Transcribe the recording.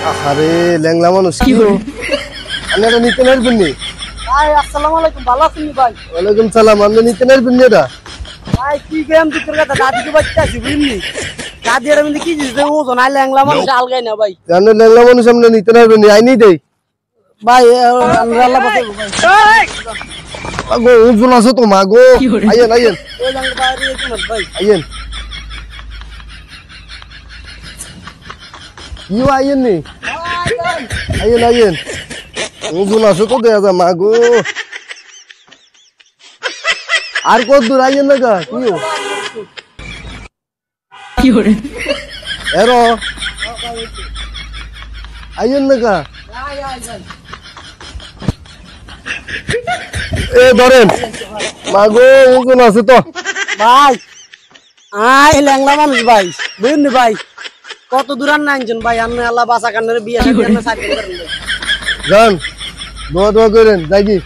আরে ল্যাংলা মানুষ কি আপনারা নিতে পারবেন নি? ভাই আসসালামু আলাইকুম, ভালো আছেন ভাই? ওয়ালাইকুম সালাম। আপনি নিতে পারবেন নি এটা? ভাই কি গেম তোর কথা দাদিকে বাচ্চা আছে বুঝলি? দাদি এর মধ্যে কি দিছে ওজন আই ল্যাংলা মানুষ আলগাই না ভাই। জানেন ল্যাংলা মানুষ আপনি নিতে পারবেন নি? আইনি দেই ভাই আল্লাহ বাঁচাবো ভাই। আগো ওজন আছে তো মাগো। আইয়েন আইয়েন ওই ল্যাংলা বাইরে একটু ভাই। আইয়েন ইউ আইয়েন নি আইয়েন আইয়েন ওজন আছে তো দেয়া যা মাগো। আর কত দূর আইয়েন না গা কি এরো আইয়েন না গা এ ধরেন মাগো ওজন আছে তো ভাই আই ল্যাংলা মানুষ ভাই বুঝলি ভাই কত দূর আর নাইনজন ভাই আপনি আল্লাহ বাঁচা কান্নারে বিয়ে শাদী না সাইকেল করেন ভাই। যান দোয়া দোয়া করেন যাই কি